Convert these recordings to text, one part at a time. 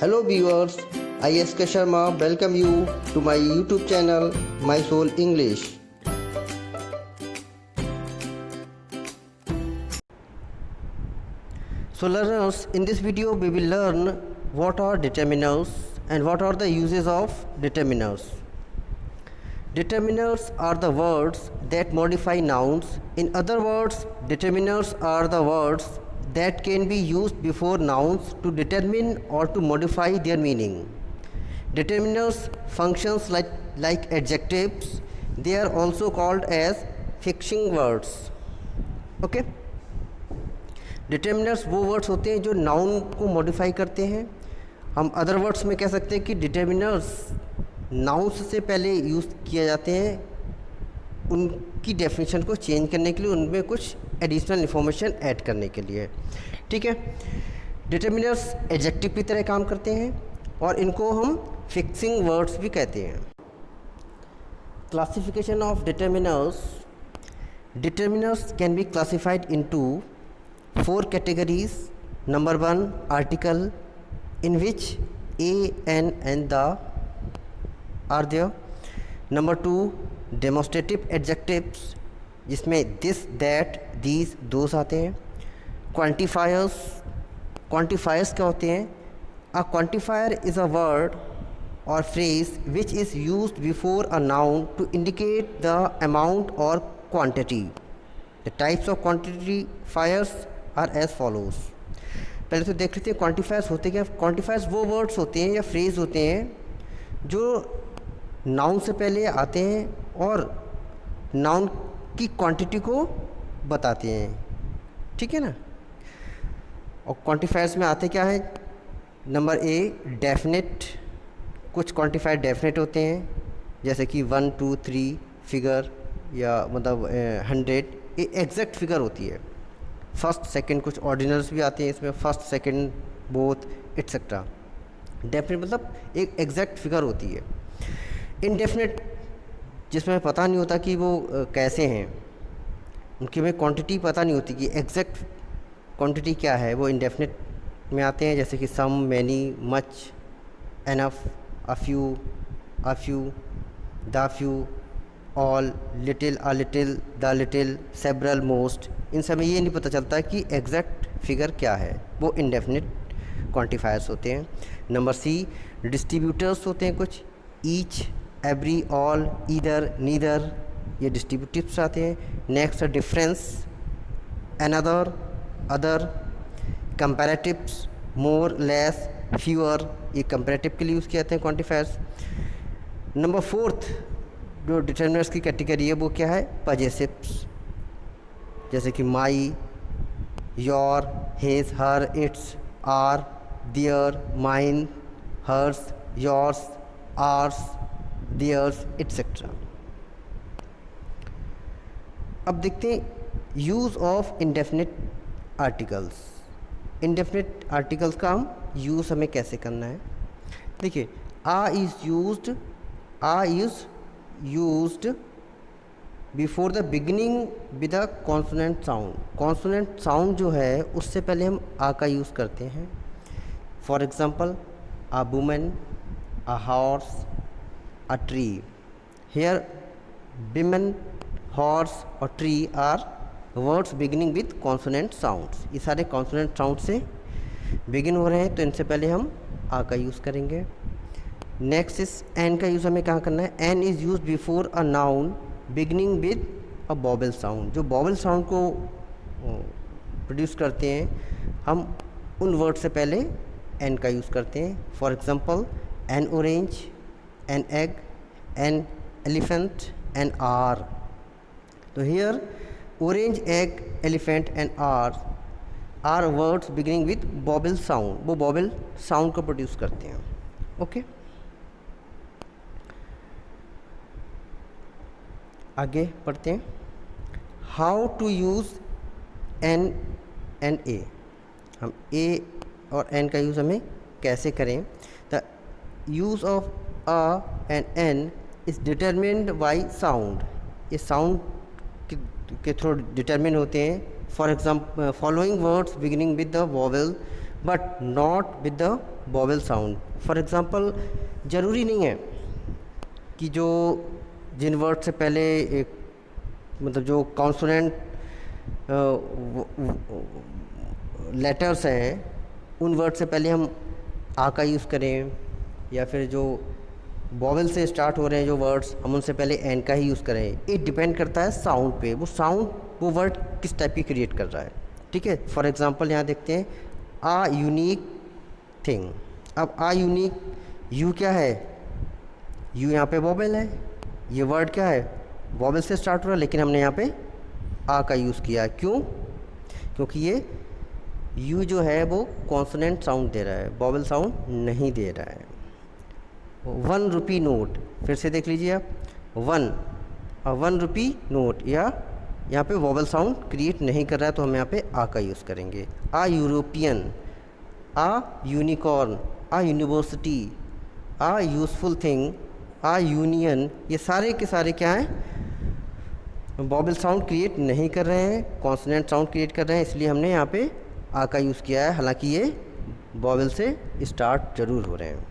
Hello viewers, I S.K. Sharma welcome you to my YouTube channel My Soul English. So learners, in this video we will learn what are determiners and what are the uses of determiners. Determiners are the words that modify nouns. In other words, determiners are the words that can be used before nouns to determine or to modify their meaning. Determiners functions like adjectives. They are also called as fixing words. Okay? Determiners वो words होते हैं जो noun को modify करते हैं. हम other words में कह सकते हैं कि डिटर्मिनर्स नाउन्स से पहले यूज़ किए जाते हैं उनकी डेफिनेशन को चेंज करने के लिए, उनमें कुछ एडिशनल इन्फॉर्मेशन ऐड करने के लिए. ठीक है. डिटर्मिनर्स एडजेक्टिव की तरह काम करते हैं और इनको हम फिक्सिंग वर्ड्स भी कहते हैं. Classification of determiners. Determiners can be classified into 4 categories. Number 1, article, in which a, an and the are there. Number 2, demonstrative adjectives, जिसमें this, that, these, those आते हैं. Quantifiers. Quantifiers क्या होते हैं? A quantifier is a word or phrase which is used before a noun to indicate the amount or quantity. The types of quantifiers are as follows. पहले तो देख लेते हैं क्वान्टिफायर्स होते क्या. क्वान्टिफायर्स वो वर्ड्स होते हैं या फ्रेज होते हैं जो नाउन से पहले आते हैं और नाउन की क्वांटिटी को बताते हैं. ठीक है ना. और क्वान्टिफायर्स में आते क्या है. Number A, definite. कुछ क्वान्टिफायर डेफिनेट होते हैं जैसे कि 1 2 3 फिगर या मतलब 100. ये एग्जैक्ट फिगर होती है. फर्स्ट सेकंड कुछ ऑर्डिनल्स भी आते हैं इसमें, first second both etcetera. Definite मतलब एक एग्जैक्ट फिगर होती है. इनडेफिनेट जिसमें पता नहीं होता कि वो कैसे हैं, उनकी में क्वांटिटी पता नहीं होती कि एग्जैक्ट क्वांटिटी क्या है, वो इनडेफिनेट में आते हैं जैसे कि some, many, much, enough, a few, the few, all, little, a little, the little, several, most. इन सब में ये नहीं पता चलता कि एग्जैक्ट फिगर क्या है, वो इनडेफिनिट क्वांटिफायर्स होते हैं. नंबर सी, डिस्ट्रीब्यूटर्स होते हैं कुछ. Each, every, all, either, neither, ये डिस्ट्रीब्यूटिव्स आते हैं. Next difference, another, other. Comparatives, more, less, fewer, ये कंपैरेटिव के लिए यूज़ किए जाते हैं क्वांटिफायर्स. नंबर फोर्थ जो डिटर्मिनर्स की कैटेगरी है वो क्या है, पजेसिव्स, जैसे कि my, your, his, her, its, our, their, mine, hers, yours, ours, theirs, etcetera. अब देखते हैं use of indefinite articles. Indefinite articles का हम यूज़ हमें कैसे करना है. देखिए, a is used before the beginning with a consonant sound. Consonant sound जो है उससे पहले हम आ का यूज़ करते हैं. For example, a woman, a horse, a tree. Here women, horse और tree are words beginning with consonant sounds. ये सारे कॉन्सोनेंट साउंड से बिगिन हो रहे हैं तो इनसे पहले हम आ का यूज़ करेंगे. नेक्स्ट इज एन का यूज़ हमें कहाँ करना है. An is use before a noun beginning with a vowel sound. जो बॉबल साउंड को प्रोड्यूस करते हैं हम उन वर्ड से पहले एन का यूज़ करते हैं. For example, an orange, an egg, an elephant, an heir. तो here orange, egg, elephant and are words beginning with vowel sound. वो बॉबल साउंड को प्रोड्यूस करते हैं. ओके. आगे पढ़ते हैं. How to use an and a. हम a और एन का यूज़ हमें कैसे करें. The use of a and an is determined by sound. ये साउंड के थ्रू डिटरमिन होते हैं. For example, following words beginning with the vowel but not with the vowel sound. For example, ज़रूरी नहीं है कि जो जिन वर्ड से पहले एक मतलब जो कॉन्सोनेंट लेटर्स हैं उन वर्ड से पहले हम आ का यूज़ करें, या फिर जो वॉवेल से स्टार्ट हो रहे हैं जो वर्ड्स हम उनसे पहले एन का ही यूज़ करें। इट डिपेंड करता है साउंड पे, वो साउंड वो वर्ड किस टाइप की क्रिएट कर रहा है। ठीक है, फॉर एग्जांपल यहाँ देखते हैं आ यूनिक थिंग। अब आ यूनिक, यू क्या है, यू यहाँ पे वॉवेल है, ये वर्ड क्या है वॉवेल से स्टार्ट हो रहा है, लेकिन हमने यहाँ पे आ का यूज़ किया। क्यों? क्योंकि ये यू जो है वो कॉन्सोनेंट साउंड दे रहा है, वॉवेल साउंड नहीं दे रहा है। 1 रुपी नोट, फिर से देख लीजिए आप, 1 रुपी नोट, या यहाँ पे वॉवेल साउंड क्रिएट नहीं कर रहा है तो हम यहाँ पे आ का यूज़ करेंगे। आ यूरोपियन, आ यूनिकॉर्न, आ यूनिवर्सिटी, आ यूज़फुल थिंग, आ यूनियन, ये सारे के सारे क्या हैं, वॉवेल साउंड क्रिएट नहीं कर रहे हैं, कॉन्सोनेंट साउंड क्रिएट कर रहे हैं, इसलिए हमने यहाँ पे आ का यूज़ किया है, हालांकि ये वॉवेल से स्टार्ट जरूर हो रहे हैं।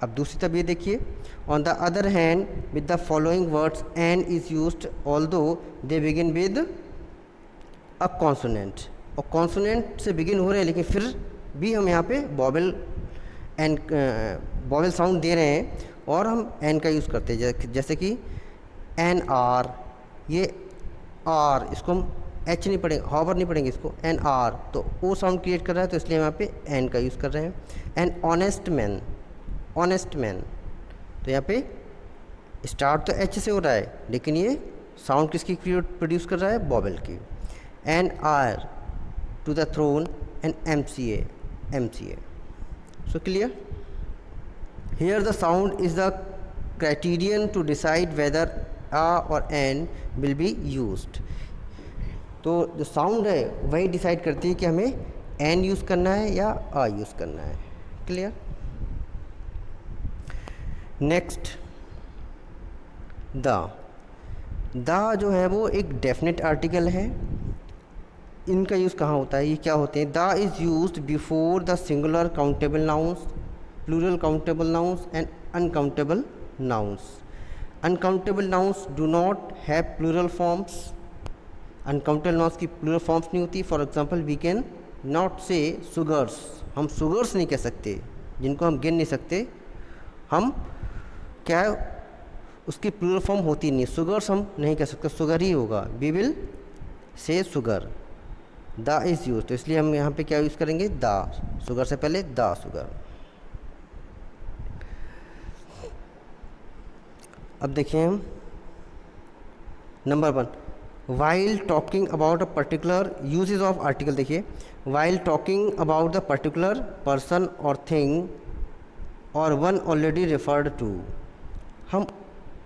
अब दूसरी तरफ ये देखिए, on the other hand with the following words an is used although they begin with a consonant, और कॉन्सोनेंट से बिगिन हो रहे हैं लेकिन फिर भी हम यहाँ पे वॉवेल एन वॉवेल साउंड दे रहे हैं और हम एन का यूज़ करते हैं। जैसे कि एन आर, ये आर, इसको हम एच नहीं पढ़ेंगे, हॉवर नहीं पढ़ेंगे इसको, एन आर, तो ओ साउंड क्रिएट कर रहा है तो इसलिए हम यहाँ पे एन का यूज़ कर रहे हैं। An honest man, honest man, तो यहाँ पे स्टार्ट तो एच से हो रहा है लेकिन ये साउंड किसकी प्रोड्यूस कर रहा है, वॉवेल की। An heir to the throne, an M C A, so clear. Here the sound is the criterion to decide whether a or an will be used. तो जो साउंड है वही डिसाइड करती है कि हमें एन यूज़ करना है या आ यूज़ करना है। क्लियर। नेक्स्ट, द जो है वो एक डेफिनेट आर्टिकल है। इनका यूज़ कहाँ होता है, ये क्या होते हैं, the is used before the singular countable nouns, plural countable nouns and uncountable nouns. Uncountable nouns do not have plural forms, uncountable nouns की प्लूरल फॉर्म्स नहीं होती। For example we can not say sugars, हम sugars नहीं कह सकते, जिनको हम गिन नहीं सकते, हम क्या है उसकी प्लूरल फॉर्म होती नहीं, सुगर्स हम नहीं कह सकते, सुगर ही होगा, we will say sugar. The is use, तो इसलिए हम यहाँ पे क्या यूज़ करेंगे, द, सुगर से पहले द सुगर। अब देखिए हम number 1, while talking about a particular usage of article. देखिए, while talking about the particular person or thing or one already referred to, हम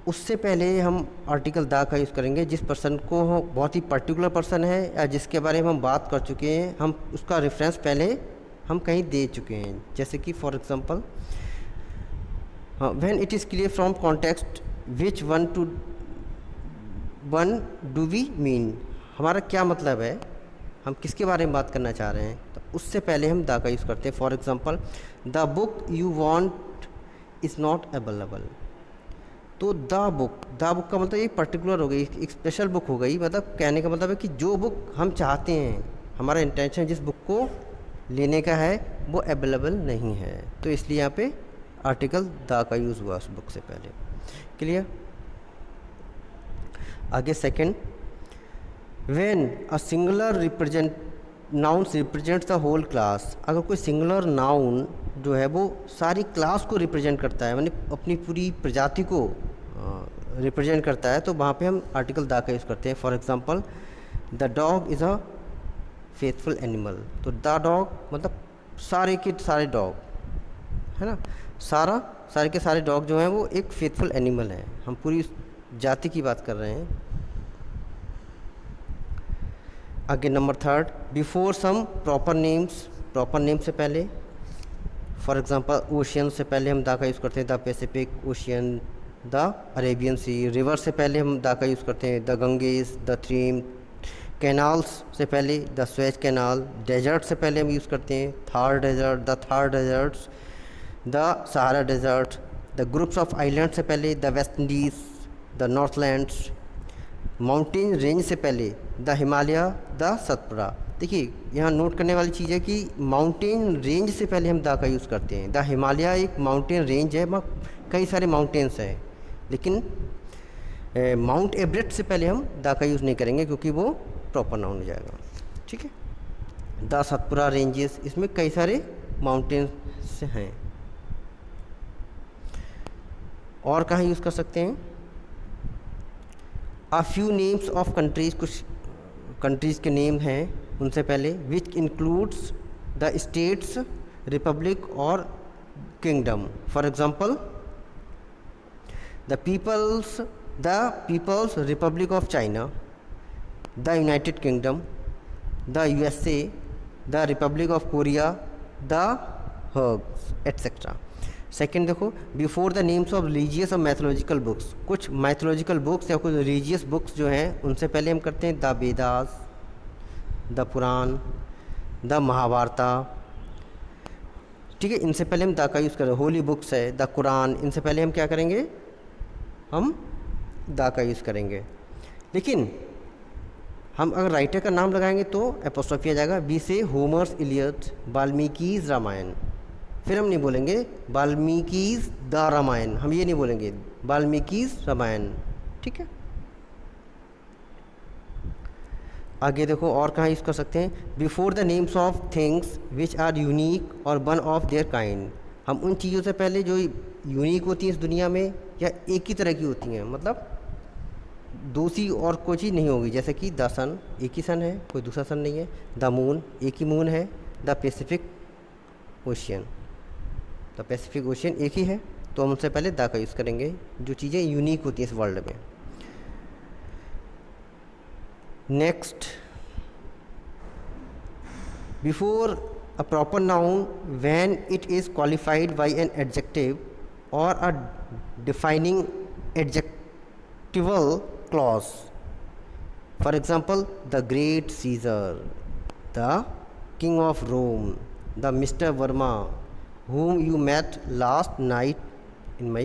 उससे पहले हम आर्टिकल द का यूज़ करेंगे जिस पर्सन को बहुत ही पर्टिकुलर पर्सन है या जिसके बारे में हम बात कर चुके हैं, हम उसका रेफरेंस पहले हम कहीं दे चुके हैं। जैसे कि for example, when it is clear from context which one do we mean, हमारा क्या मतलब है, हम किसके बारे में बात करना चाह रहे हैं, तो उससे पहले हम द का यूज़ करते हैं। For example, the book you want is not available, तो द बुक का मतलब एक पर्टिकुलर हो गई, एक स्पेशल बुक हो गई, मतलब कहने का मतलब है कि जो बुक हम चाहते हैं, हमारा इंटेंशन जिस बुक को लेने का है वो अवेलेबल नहीं है, तो इसलिए यहाँ पे आर्टिकल द का यूज़ हुआ उस बुक से पहले। क्लियर। आगे second, when a singular nouns represents the whole class, अगर कोई सिंगुलर नाउन जो है वो सारी क्लास को रिप्रेजेंट करता है, मतलब अपनी पूरी प्रजाति को रिप्रेजेंट करता है, तो वहाँ पे हम आर्टिकल द का यूज़ करते हैं। For example, the dog is a faithful animal, तो द डॉग मतलब सारे के सारे डॉग है ना, सारे के सारे डॉग जो हैं वो एक फेथफुल एनिमल है, हम पूरी जाति की बात कर रहे हैं। आगे number 3, before some proper names, proper name से पहले, फॉर एग्जांपल ओशियन से पहले हम द का यूज़ करते हैं, the Pacific Ocean, the Arabian Sea. River से पहले हम द का यूज़ करते हैं, द गंगेज, द थ्रीम, कैनाल्स से पहले द स्वेज कैनाल, डेजर्ट से पहले हम यूज़ करते हैं Thar desert, the Thar deserts, the Sahara desert, the groups of island से पहले the West Indies, the northlands, mountain range से पहले द हिमालय, द सतपुड़ा। देखिए यहाँ नोट करने वाली चीज़ है कि माउंटेन रेंज से पहले हम द का यूज़ करते हैं। द हिमालय एक माउंटेन रेंज है, कई सारे माउंटेन्स हैं, लेकिन माउंट एवरेस्ट से पहले हम द का यूज़ नहीं करेंगे क्योंकि वो प्रॉपर नाउन हो जाएगा। ठीक है, द सतपुड़ा रेंजेस, इसमें कई सारे माउंटेन्स हैं। और कहाँ यूज़ कर सकते हैं? A few names of countries, कुछ कंट्रीज़ के नेम हैं उनसे पहले, which includes the states, republic और kingdom. For example the people's republic of China, the United Kingdom, the USA, the republic of Korea, the herbs etcetera. Second देखो, before the names of religious और mythological books, कुछ mythological books या कुछ religious books जो हैं उनसे पहले हम करते हैं the Vedas, the Purana, the Mahabharata. ठीक है, इनसे पहले हम द का यूज़ करें। होली बुक्स है द कुरान, इनसे पहले हम क्या करेंगे? हम द का यूज़ करेंगे। लेकिन हम अगर राइटर का नाम लगाएंगे तो एपोस्ट्रोफी आ जाएगा। बी से होमर्स इलियड, वाल्मीकि's रामायण। फिर हम नहीं बोलेंगे वाल्मीकि's द रामायण, हम ये नहीं बोलेंगे, वाल्मीकि's रामायण। ठीक है, आगे देखो और कहाँ यूज़ कर सकते हैं? Before the names of things which are unique और वन ऑफ देयर काइंड। हम उन चीज़ों से पहले जो यूनिक होती हैं इस दुनिया में या एक ही तरह की होती हैं, मतलब दूसरी और कोई चीज़ नहीं होगी, जैसे कि द सन, एक ही सन है, कोई दूसरा सन नहीं है। द मून, एक ही मून है। The Pacific Ocean, the Pacific ocean एक ही है, तो हम उनसे पहले द का यूज़ करेंगे जो चीज़ें यूनिक होती हैं इस वर्ल्ड में। Next, before a proper noun when it is qualified by an adjective or a defining adjectival clause. For example the great Caesar, the king of Rome, the Mister Verma whom you met last night in my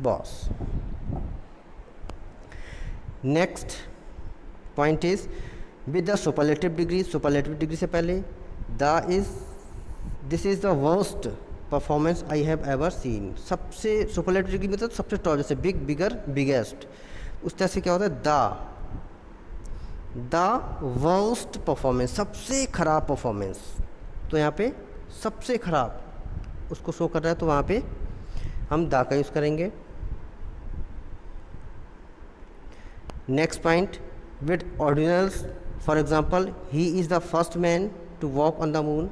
boss. Next point is with the superlative degree. Superlative degree से पहले this is the worst performance I have ever seen. सबसे superlative degree मतलब सबसे top, जैसे big, बिगर, biggest, उस तरह से क्या होता है? द वर्स्ट परफॉर्मेंस, सबसे खराब परफॉर्मेंस। तो यहाँ पे सबसे खराब उसको शो कर रहा है, तो वहाँ पे हम द का यूज़ करेंगे। Next point, with ordinals. For example he is the first man to walk on the moon.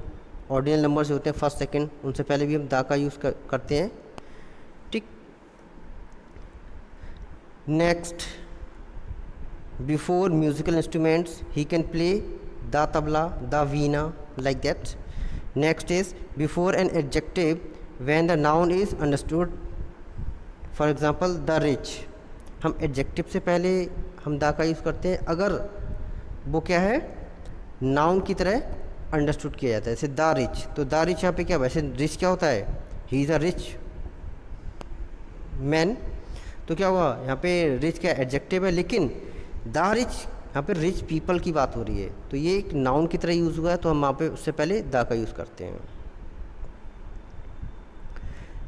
Ordinal number से होते हैं फर्स्ट सेकंड, उनसे पहले भी हम द का यूज़ करते हैं। ठीक। Next, before musical instruments he can play the tabla, the Veena, like that. Next is before an adjective when the noun is understood. For example the rich, हम adjective से पहले हम द का यूज़ करते हैं अगर वो क्या है? नाउन की तरह अंडरस्टूड किया जाता है। जैसे द रिच, तो द रिच यहाँ पे क्या, वैसे रिच क्या होता है? He is a rich man. तो क्या हुआ यहाँ पे? रिच क्या एडजेक्टिव है, लेकिन द रिच यहाँ पे रिच पीपल की बात हो रही है, तो ये एक नाउन की तरह यूज़ हुआ है, तो हम वहाँ पे उससे पहले द का यूज़ करते हैं।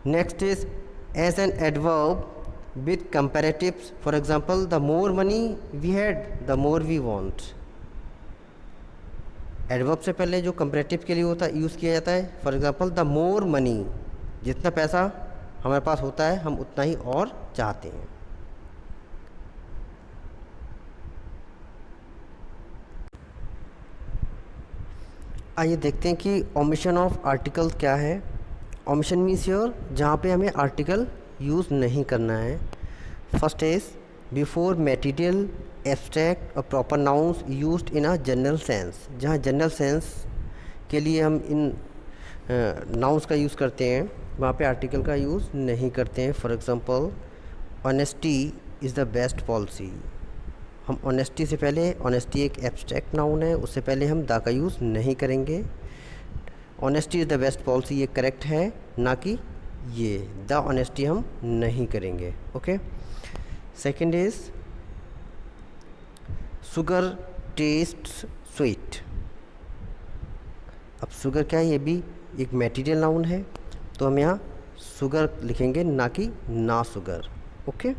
Next is as an adverb with comparatives. For example the more money we had, the more we want. Adverb से पहले जो कंपैरेटिव के लिए होता है यूज़ किया जाता है। For example the more money, जितना पैसा हमारे पास होता है हम उतना ही और चाहते हैं। आइए देखते हैं कि ओमिशन ऑफ आर्टिकल क्या है। ओमिशन मीन्स योर जहाँ पे हमें आर्टिकल यूज़ नहीं करना है। First is before material, abstract or proper nouns used in a general sense. जहाँ जनरल सेंस के लिए हम इन नाउन्स का यूज़ करते हैं वहाँ पे आर्टिकल का यूज़ नहीं करते हैं। For example honesty is the best policy, हम ऑनेस्टी से पहले, ऑनेस्टी एक एब्स्ट्रैक्ट नाउन है, उससे पहले हम द का यूज़ नहीं करेंगे। Honesty is the best policy, ये करेक्ट है, ना कि ये द ऑनेस्टी हम नहीं करेंगे। Okay. Second is sugar tests sweet. अब शुगर क्या है, ये भी एक मटेरियल नाउन है, तो हम यहाँ शुगर लिखेंगे, ना कि ना sugar. Okay.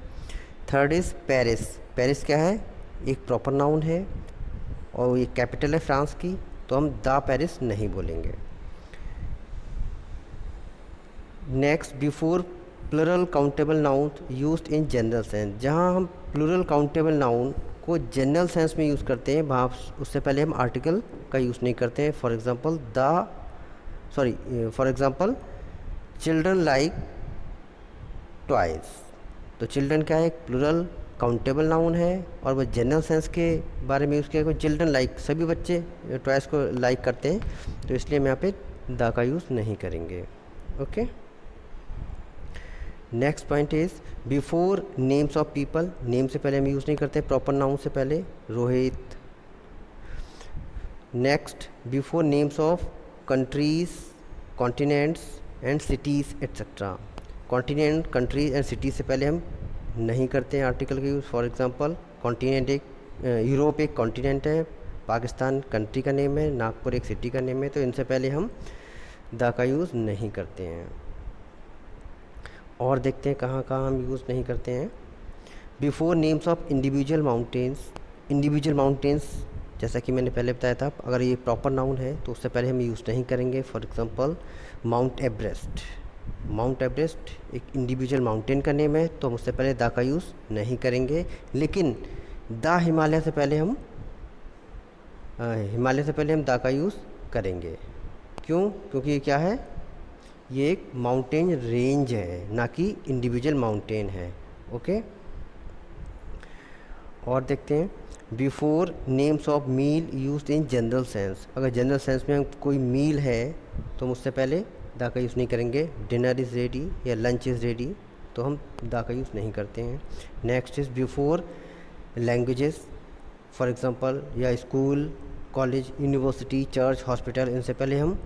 Third is Paris. Paris क्या है, एक प्रॉपर नाउन है और ये कैपिटल है फ्रांस की, तो हम द पेरिस नहीं बोलेंगे। Next, before plural countable noun used in general sense. जहाँ हम प्लूरल काउंटेबल नाउन को जनरल सेंस में यूज़ करते हैं, वहाँ उससे पहले हम आर्टिकल का यूज़ नहीं करते हैं। For example children like toys. तो चिल्ड्रन क्या है, एक प्लूरल काउंटेबल नाउन है और वह जनरल सेंस के बारे में यूज़ किया गया। चिल्ड्रन लाइक, सभी बच्चे टॉयज़ को लाइक करते हैं, तो इसलिए हम यहाँ पे द का यूज़ नहीं करेंगे। Okay. Next point is before names of people. Name से पहले हम यूज़ नहीं करते, प्रॉपर नाउन से पहले, Rohit. Next, before names of countries, continents and cities etcetera. Continent, countries and cities से पहले हम नहीं करते हैं आर्टिकल का यूज़। फॉर एग्जांपल कॉन्टिनेंट एक, यूरोप एक कॉन्टिनेंट है, पाकिस्तान कंट्री का नेम है, नागपुर एक सिटी का नेम है, तो इनसे पहले हम द का यूज़ नहीं करते हैं। और देखते हैं कहाँ कहाँ हम यूज़ नहीं करते हैं। Before names of individual mountains. Individual mountains जैसा कि मैंने पहले बताया था, अगर ये प्रॉपर नाउन है तो उससे पहले हम यूज़ नहीं करेंगे। For example mount Everest. Mount Everest एक इंडिविजुअल माउंटेन का नेम है, तो हम उससे पहले द का यूज़ नहीं करेंगे। लेकिन द हिमालय से पहले हम द का यूज़ करेंगे। क्यों? क्योंकि ये क्या है, ये एक माउंटेन रेंज है, ना कि इंडिविजुअल माउंटेन है। ओके। और देखते हैं before names of meal used in general sense. अगर जनरल सेंस में कोई मील है तो हम उससे पहले द का यूज़ नहीं करेंगे। डिनर इज़ रेडी या लंच इज़ रेडी, तो हम द का यूज़ नहीं करते हैं। Next is before languages. For example या school, college, university, church, hospital, इनसे पहले हम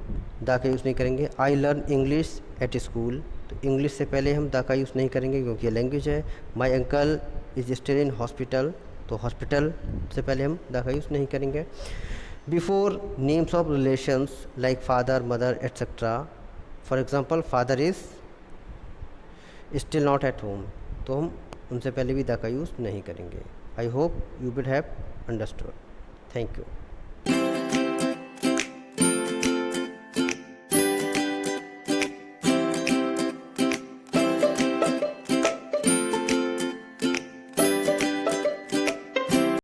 द का यूज़ नहीं करेंगे। I learn English at school, तो इंग्लिश से पहले हम द का यूज़ नहीं करेंगे क्योंकि ये लैंग्वेज है। My uncle is still in hospital, तो हॉस्पिटल से पहले हम द का यूज़ नहीं करेंगे। Before names of relations like father, mother etcetera. For example father is still not at home, तो हम उनसे पहले भी द का यूज़ नहीं करेंगे। I hope you will have understood. Thank you.